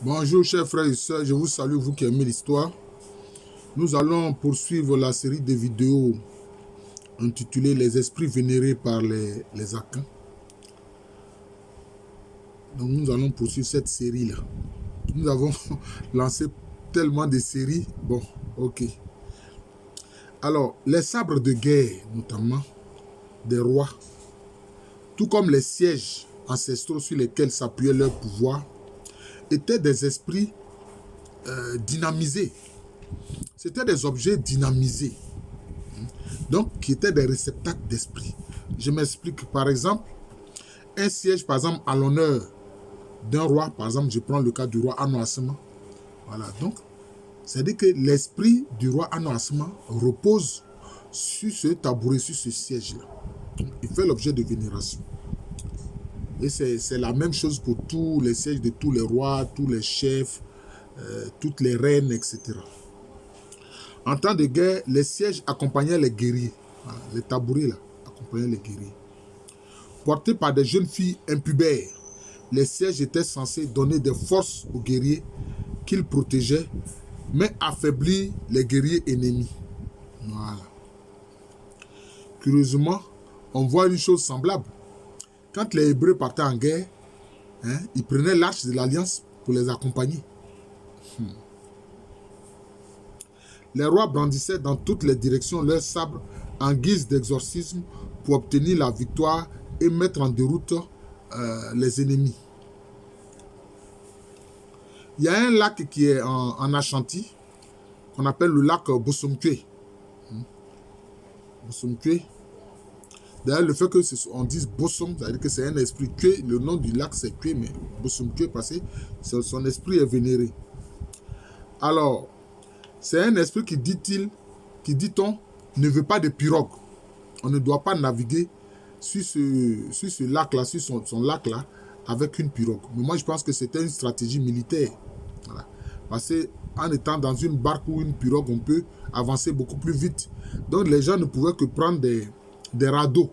Bonjour chers frères et sœurs, je vous salue, vous qui aimez l'histoire. Nous allons poursuivre la série de vidéos intitulée Les esprits vénérés par les Akans. Donc nous allons poursuivre cette série-là. Nous avons lancé tellement de séries. Bon, ok. Alors, les sabres de guerre, notamment des rois, tout comme les sièges ancestraux sur lesquels s'appuyait leur pouvoir, étaient des esprits dynamisés. C'était des objets dynamisés, donc qui étaient des réceptacles d'esprit. Je m'explique. Par exemple, un siège, par exemple, à l'honneur d'un roi, par exemple, je prends le cas du roi Anoasma. Voilà, donc, c'est-à-dire que l'esprit du roi Anoasma repose sur ce tabouret, sur ce siège-là. Il fait l'objet de vénération. Et c'est la même chose pour tous les sièges de tous les rois, tous les chefs, toutes les reines, etc. En temps de guerre, les sièges accompagnaient les guerriers. Voilà, les tabourets là, accompagnaient les guerriers. Portés par des jeunes filles impubères, les sièges étaient censés donner des forces aux guerriers qu'ils protégeaient, mais affaiblir les guerriers ennemis. Voilà. Curieusement, on voit une chose semblable. Quand les Hébreux partaient en guerre, ils prenaient l'arche de l'Alliance pour les accompagner. Les rois brandissaient dans toutes les directions leurs sabres en guise d'exorcisme pour obtenir la victoire et mettre en déroute les ennemis. Il y a un lac qui est en Ashanti, qu'on appelle le lac Bosomkwe. Bosomkwe. D'ailleurs, le fait qu'on dise Bosom, ça veut dire que c'est un esprit Kwe. Le nom du lac, c'est Kwe, mais Bosomkwe, parce que son esprit est vénéré. Alors, c'est un esprit qui dit-on, ne veut pas de pirogue. On ne doit pas naviguer sur ce lac-là, sur son lac-là, avec une pirogue. Mais moi, je pense que c'était une stratégie militaire. Voilà. Parce qu'en étant dans une barque ou une pirogue, on peut avancer beaucoup plus vite. Donc, les gens ne pouvaient que prendre des radeaux.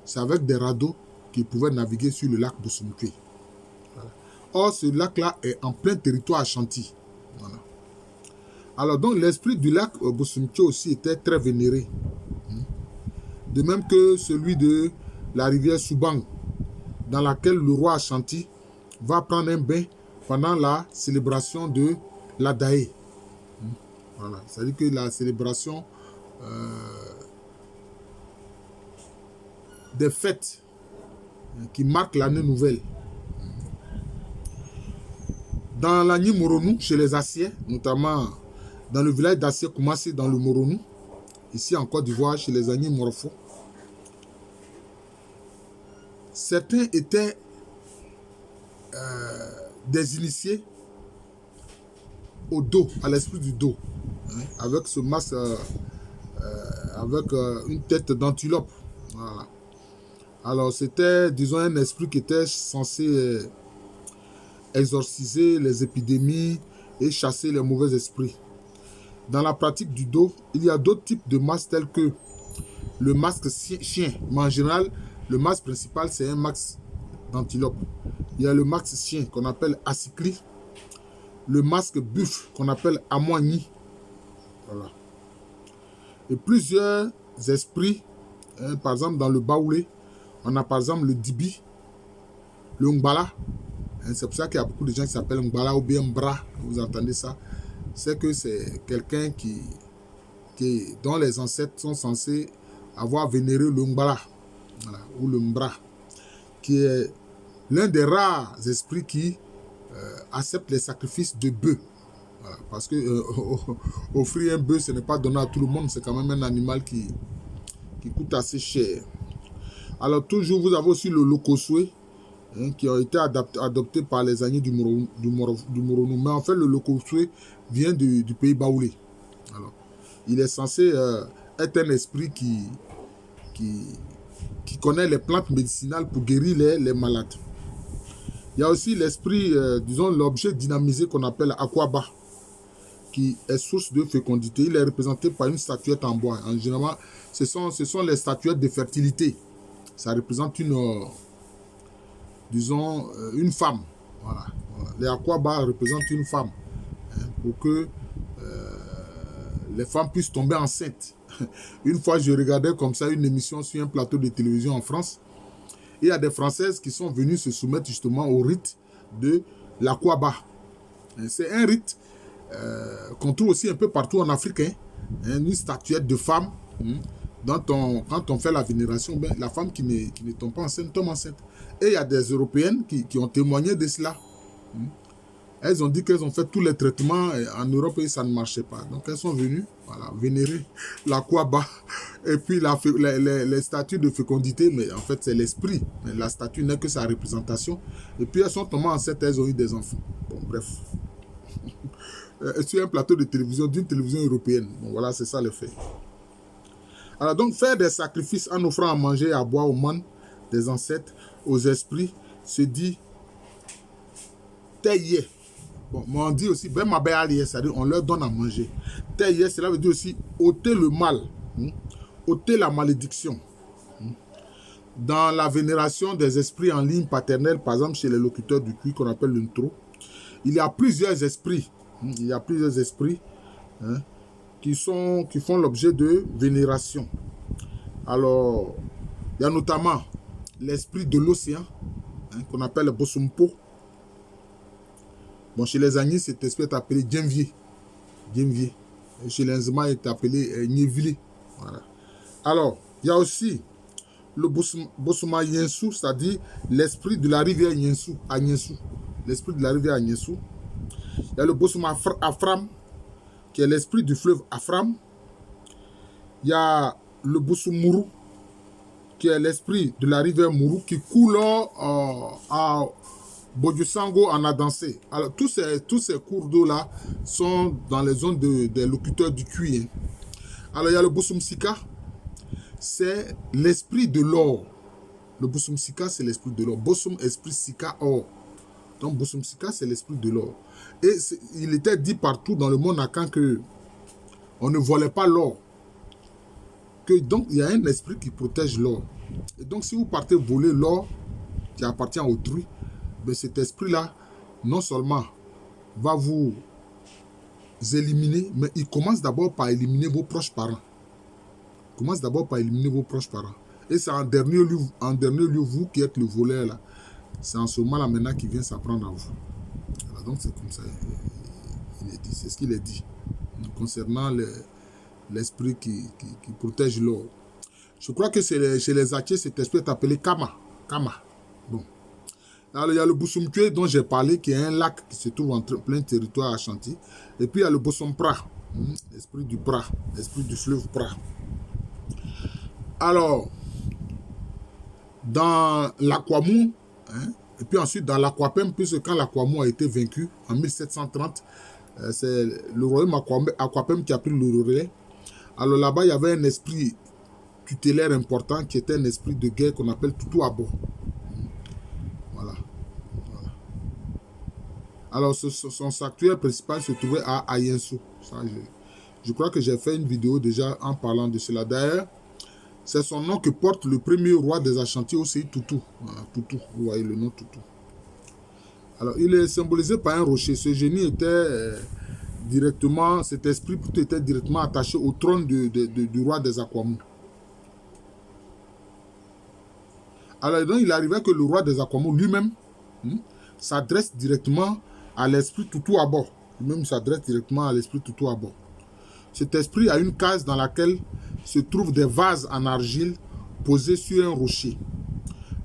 C'est avec des radeaux qu'ils pouvaient naviguer sur le lac Bosomkwe. Voilà. Or, ce lac-là est en plein territoire Ashanti. Voilà. Alors, donc, l'esprit du lac Bosomkwe aussi était très vénéré. De même que celui de la rivière Soubang, dans laquelle le roi Ashanti va prendre un bain pendant la célébration de l'Adaé. Voilà. C'est-à-dire que la célébration des fêtes qui marquent l'année nouvelle. Dans l'Agni Moronou, chez les Assiais, notamment dans le village d'Assié Koumassi, dans le Moronou, ici en Côte d'Ivoire, chez les Agni Morofo, certains étaient des initiés au dos, à l'esprit du dos, avec ce masque, avec une tête d'antilope. Voilà. Alors, c'était, disons, un esprit qui était censé exorciser les épidémies et chasser les mauvais esprits. Dans la pratique du dos, il y a d'autres types de masques tels que le masque chien. Mais en général, le masque principal, c'est un masque d'antilope. Il y a le masque chien qu'on appelle Asikli. Le masque buffle qu'on appelle Amoigny. Voilà. Et plusieurs esprits, par exemple dans le Baoulé, on a par exemple le Dibi, le Ngbala. C'est pour ça qu'il y a beaucoup de gens qui s'appellent Ngbala ou bien Mbra. Vous entendez ça? C'est que c'est quelqu'un dont les ancêtres sont censés avoir vénéré le Ngbala, voilà, ou le Mbra, qui est l'un des rares esprits qui accepte les sacrifices de bœufs. Voilà, parce que offrir un bœuf, ce n'est pas donné à tout le monde, c'est quand même un animal qui coûte assez cher. Alors toujours, vous avez aussi le Lokoswe, qui a été adopté par les Agnis du Moronou. Mais en fait, le Lokoswe vient du pays Baoulé. Alors, il est censé être un esprit qui connaît les plantes médicinales pour guérir les malades. Il y a aussi l'esprit, disons, l'objet dynamisé qu'on appelle Akwaba, qui est source de fécondité. Il est représenté par une statuette en bois. En général, ce sont les statuettes de fertilité. Ça représente disons, une femme. Voilà. les Akwaba représentent une femme, hein, pour que les femmes puissent tomber enceintes. Une fois, je regardais comme ça une émission sur un plateau de télévision en France. Et il y a des Françaises qui sont venues se soumettre justement au rite de l'Akwaba. C'est un rite qu'on trouve aussi un peu partout en Afrique. Hein. Une statuette de femme. Quand on fait la vénération, ben, la femme qui ne tombe pas enceinte tombe enceinte. Et il y a des Européennes qui ont témoigné de cela. Elles ont dit qu'elles ont fait tous les traitements en Europe et ça ne marchait pas. Donc elles sont venues vénérer l'Akwaba. Et puis les statues de fécondité, mais en fait c'est l'esprit. La statue n'est que sa représentation. Et puis elles sont tombées enceintes, elles ont eu des enfants. Bon, bref. Sur un plateau de télévision, d'une télévision européenne. Bon, voilà, c'est ça le fait. Alors donc faire des sacrifices en offrant à manger et à boire aux mânes des ancêtres, aux esprits, se dit Teye. Bon, mais on dit aussi, ben ma c'est-à-dire on leur donne à manger. Teye, cela veut dire aussi ôter le mal, ôter la malédiction. Dans la vénération des esprits en ligne paternelle, par exemple chez les locuteurs du cuir qu'on appelle l'intro, il y a plusieurs esprits. Il y a plusieurs esprits qui font l'objet de vénération. Alors, il y a notamment l'esprit de l'océan, qu'on appelle le Bosumpo. Bon, chez les Agnis, cet esprit est appelé Djenvier. Djenvier. Chez les Nzema, il est appelé Nyevili. Voilà. Alors, il y a aussi le Bosuma Yensu, c'est-à-dire l'esprit de la rivière Yensu, à Yensu. L'esprit de la rivière à Yensu. Il y a le Bosuma Afram, qui est l'esprit du fleuve Afram. Il y a le Bosumuru, qui est l'esprit de la rivière Muru, qui coule à Bodjusango en a dansé. Alors, tous ces cours d'eau-là sont dans les zones des locuteurs du cuir. Alors, il y a le Bosumsika, c'est l'esprit de l'or. Le Bosumsika, c'est l'esprit de l'or. Bosum, esprit, Sika, or. Donc, Bosumsika, c'est l'esprit de l'or. Et il était dit partout dans le monde akan que on ne volait pas l'or. Que donc, il y a un esprit qui protège l'or. Et donc, si vous partez voler l'or qui appartient à autrui, ben cet esprit-là, non seulement va vous éliminer, mais il commence d'abord par éliminer vos proches parents. Il commence d'abord par éliminer vos proches parents. Et c'est en dernier lieu, vous qui êtes le voleur là. C'est en ce moment-là maintenant qu'il vient s'apprendre à vous. Alors donc c'est comme ça, il est dit, c'est ce qu'il est dit. Concernant l'esprit qui protège l'or. Je crois que chez les Attiers, cet esprit est appelé Kama. Kama. Bon. Alors, il y a le Bosumkwe dont j'ai parlé, qui est un lac qui se trouve en plein territoire à Chantilly. Et puis, il y a le Bosumpra, l'esprit du Pra, l'esprit du fleuve Pra. Alors, dans l'Akwamou, et puis ensuite dans l'Akwapem, puisque quand l'Akwamou a été vaincu en 1730, c'est le royaume Akwapem qui a pris le relais. Alors là-bas, il y avait un esprit tutélaire important qui était un esprit de guerre qu'on appelle Tutuabo. Voilà. Alors, son sanctuaire principal se trouvait à Ayensu. Je crois que j'ai fait une vidéo déjà en parlant de cela. D'ailleurs, c'est son nom que porte le premier roi des Ashanti, aussi Tutu. Voilà, Tutu, vous voyez le nom Tutu. Alors, il est symbolisé par un rocher. Ce génie était directement, cet esprit était directement attaché au trône du roi des Akwamou. Alors, donc, il arrivait que le roi des Akwamou lui-même s'adresse directement à l'esprit Tutu Abo. Lui-même s'adresse directement à l'esprit Tutu Abo. Cet esprit a une case dans laquelle se trouvent des vases en argile posés sur un rocher.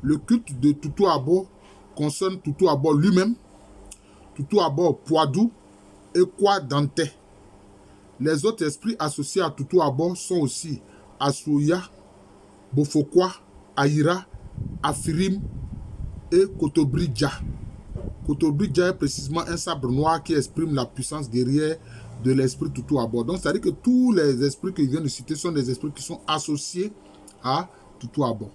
Le culte de Tutu Abo concerne Tutu Abo lui-même, Tutu Abo Poadou et Kwa Dante. Les autres esprits associés à Tutu Abo sont aussi Asuya, Bofokwa, Aïra, Afirim et Kotobridja. Kotobridja est précisément un sabre noir qui exprime la puissance guerrière de l'esprit Tutu Abo. Donc, c'est-à-dire que tous les esprits que je viens de citer sont des esprits qui sont associés à Tutu Abo.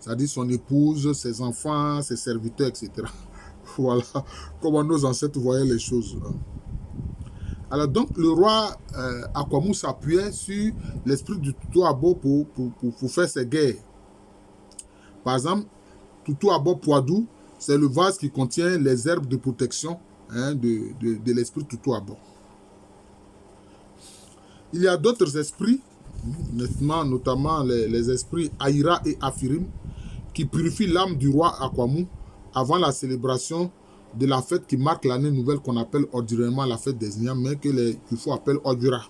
C'est-à-dire son épouse, ses enfants, ses serviteurs, etc. Voilà comment nos ancêtres voyaient les choses. Alors donc, le roi Akwamou s'appuyait sur l'esprit du Tutu Abo pour faire ses guerres. Par exemple, Tutu Abo Poadou, c'est le vase qui contient les herbes de protection hein, de l'esprit Tutu Abo. Il y a d'autres esprits, notamment les esprits Aïra et Afirim, qui purifient l'âme du roi Akwamu avant la célébration de la fête qui marque l'année nouvelle qu'on appelle ordinairement la fête des Ignam, mais que les Kifo appellent Odura.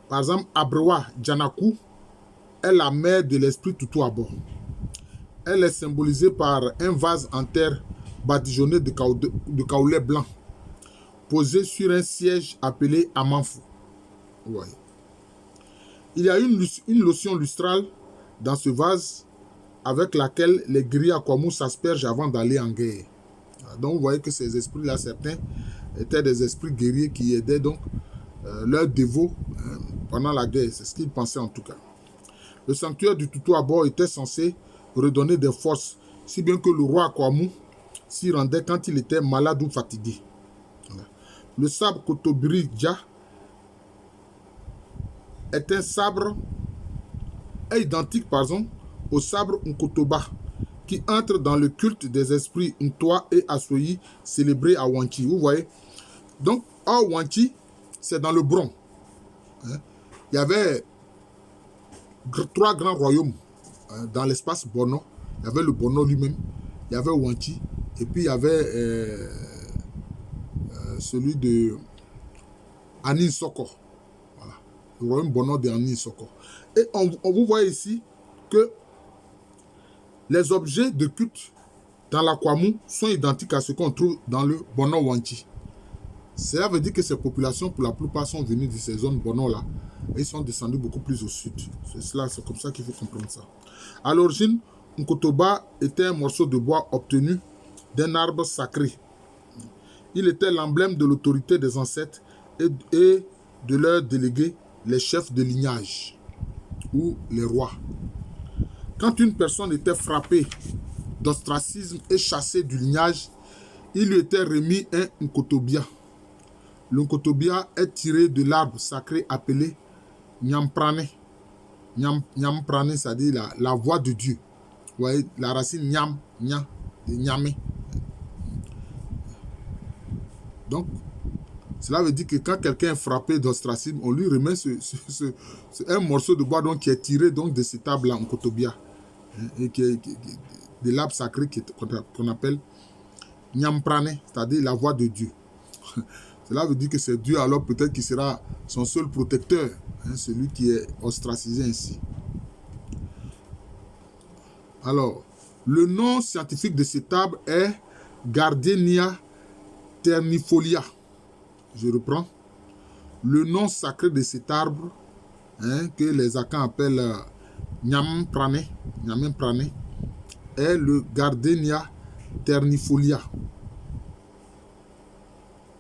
Par exemple, Abrewa Janaku est la mère de l'esprit Tutu Abo. Elle est symbolisée par un vase en terre badigeonné de kaolé blanc, posé sur un siège appelé Amanfou. Ouais. Il y a une lotion lustrale dans ce vase avec laquelle les guerriers Akwamu s'aspergent avant d'aller en guerre. Donc vous voyez que ces esprits-là, certains étaient des esprits guerriers qui aidaient donc leurs dévots pendant la guerre. C'est ce qu'ils pensaient en tout cas. Le sanctuaire du Tutu Abo était censé redonner des forces, si bien que le roi Akwamu s'y rendait quand il était malade ou fatigué. Le sabre Kotobiri-Dja est identique par exemple au sabre Nkotoba qui entre dans le culte des esprits Ntwa et Asoyi célébrés à Wanchi. Vous voyez? Donc, à Wanchi, c'est dans le Bron. Il y avait 3 grands royaumes dans l'espace Bono. Il y avait le Bono lui-même, il y avait Wanchi, et puis il y avait celui de Anin Soko. Voilà. Le royaume Bono de Anin Soko. Et vous voyez ici que les objets de culte dans l'Akwamu sont identiques à ce qu'on trouve dans le Bono Wanchi. Cela veut dire que ces populations, pour la plupart, sont venues de ces zones Bono-là. Et ils sont descendus beaucoup plus au sud. C'est comme ça qu'il faut comprendre ça. À l'origine, Nkotoba était un morceau de bois obtenu d'un arbre sacré. Il était l'emblème de l'autorité des ancêtres et de leurs délégués, les chefs de lignage ou les rois. Quand une personne était frappée d'ostracisme et chassée du lignage, il lui était remis un Nkotobia. Le Nkotobia est tiré de l'arbre sacré appelé Nyamprane. Nyamprane, c'est-à-dire la voix de Dieu. Vous voyez, la racine Nyam, Nya, de Nyame. Donc, cela veut dire que quand quelqu'un est frappé d'ostracisme, on lui remet un morceau de bois donc, qui est tiré donc, de cet arbre-là, Nkotobia. Et de l'arbre sacré qu'on appelle Nyamprane, c'est-à-dire la voix de Dieu. Cela veut dire que c'est Dieu, alors peut-être qu'il sera son seul protecteur, celui qui est ostracisé ainsi. Alors, le nom scientifique de cet arbre est Gardenia ternifolia. Je reprends. Le nom sacré de cet arbre, que les Akans appellent Nyamprane, est le Gardenia ternifolia.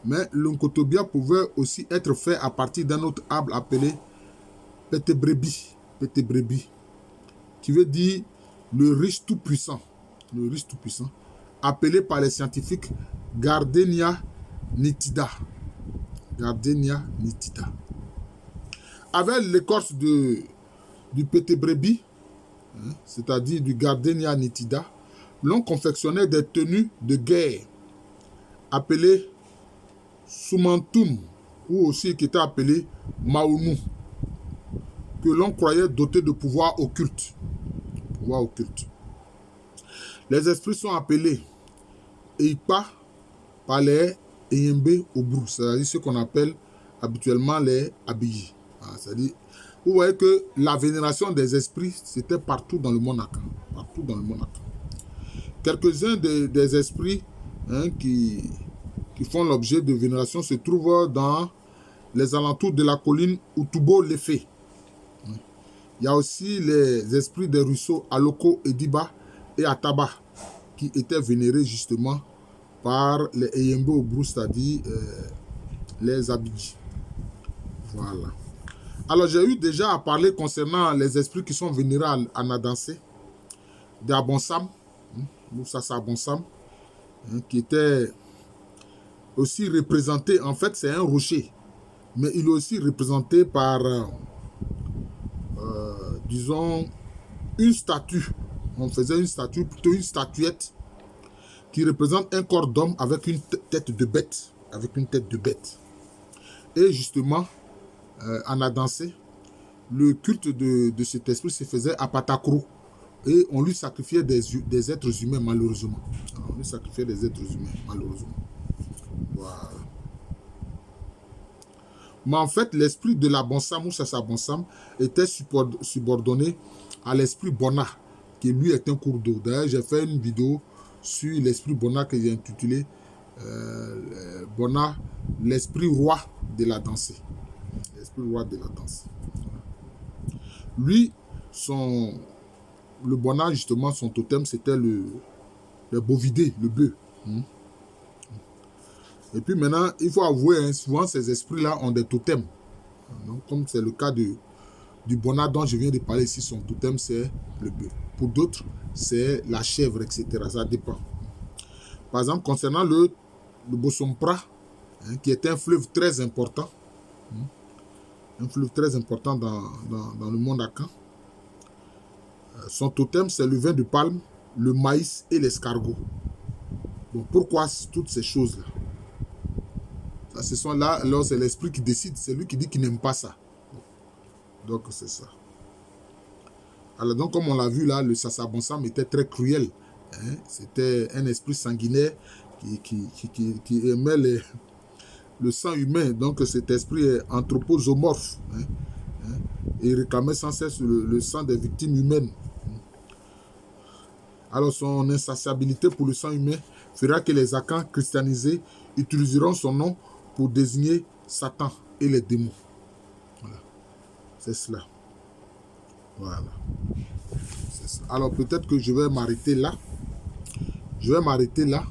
Mais le Nkotobia pouvait aussi être fait à partir d'un autre arbre appelé Petebrebi, qui veut dire le riche tout-puissant, appelé par les scientifiques Gardenia nitida. Avec l'écorce du Petebrebi, c'est-à-dire du Gardenia nitida, l'on confectionnait des tenues de guerre appelées Sumantum, ou aussi qui était appelé Maounou, que l'on croyait doté de pouvoir occulte. Les esprits sont appelés Eipa par les Eyembe Obrou, c'est-à-dire ce qu'on appelle habituellement les Abiyi. C'est-à-dire, vous voyez que la vénération des esprits, c'était partout dans le monde Akan. Quelques-uns des esprits qui font l'objet de vénération se trouvent dans les alentours de la colline Utubo-Lefe. Il y a aussi les esprits des ruisseaux Aloko, Ediba et Ataba qui étaient vénérés justement par les Eyembe Obrou, c'est-à-dire les Abidji. Voilà. Alors j'ai eu déjà à parler concernant les esprits qui sont vénérés à Nadansé, d'Abonsam, Moussassa Abonsam, qui était aussi représenté, en fait c'est un rocher, mais il est aussi représenté par, disons, une statue. On faisait une statue, plutôt une statuette, qui représente un corps d'homme avec une tête de bête. Avec une tête de bête. Et justement, en a dansé, le culte de cet esprit se faisait à Patakro. Et on lui sacrifiait des êtres humains, malheureusement. On lui sacrifiait des êtres humains, malheureusement. Voilà. Mais en fait, l'esprit de la Bonsam ou Sassa Bonsam était subordonné à l'esprit Bona, qui lui est un cours d'eau. D'ailleurs, j'ai fait une vidéo sur l'esprit Bona que j'ai intitulé Bona, l'esprit roi de la danse. L'esprit roi de la danse. Lui, le Bona, justement, son totem, c'était le bovidé, le bœuf. Et puis maintenant, il faut avouer, hein, souvent ces esprits-là ont des totems. Donc, comme c'est le cas du Bona dont je viens de parler ici, son totem, c'est le bœuf. Pour d'autres, c'est la chèvre, etc. Ça dépend. Par exemple, concernant le Bosompra, hein, qui est un fleuve très important, un fleuve très important dans le monde Akan, son totem, c'est le vin de palme, le maïs et l'escargot. Bon, pourquoi toutes ces choses-là? Ce sont là, alors c'est l'esprit qui décide, c'est lui qui dit qu'il n'aime pas ça. Donc c'est ça. Alors donc comme on l'a vu là, le Sassa Bonsam était très cruel. Hein? C'était un esprit sanguinaire qui aimait le sang humain. Donc cet esprit est anthroposomorphe. Hein? Et réclamait sans cesse le sang des victimes humaines. Alors son insatiabilité pour le sang humain fera que les Akans christianisés utiliseront son nom pour désigner Satan et les démons. Voilà. C'est cela. Voilà. C'est ça. Alors peut-être que je vais m'arrêter là. Je vais m'arrêter là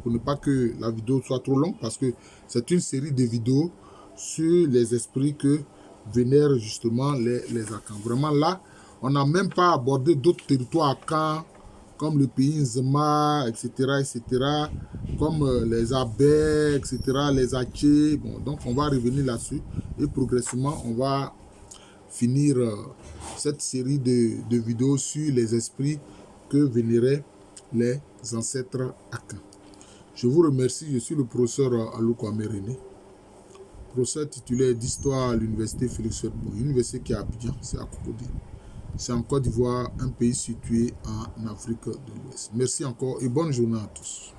pour ne pas que la vidéo soit trop longue parce que c'est une série de vidéos sur les esprits que vénèrent justement les Akans. Vraiment là, on n'a même pas abordé d'autres territoires Akans comme le pays Nzema, etc., comme les Abè, etc., les Atché. Bon, donc, on va revenir là-dessus et progressivement, on va finir cette série de vidéos sur les esprits que vénéraient les ancêtres Akans. Je vous remercie, je suis le professeur Aluko Améréné, professeur titulaire d'histoire à l'université Félix Houphouët-Boigny, université qui est à Abidjan, c'est à Cocody. C'est en Côte d'Ivoire, un pays situé en Afrique de l'Ouest. Merci encore et bonne journée à tous.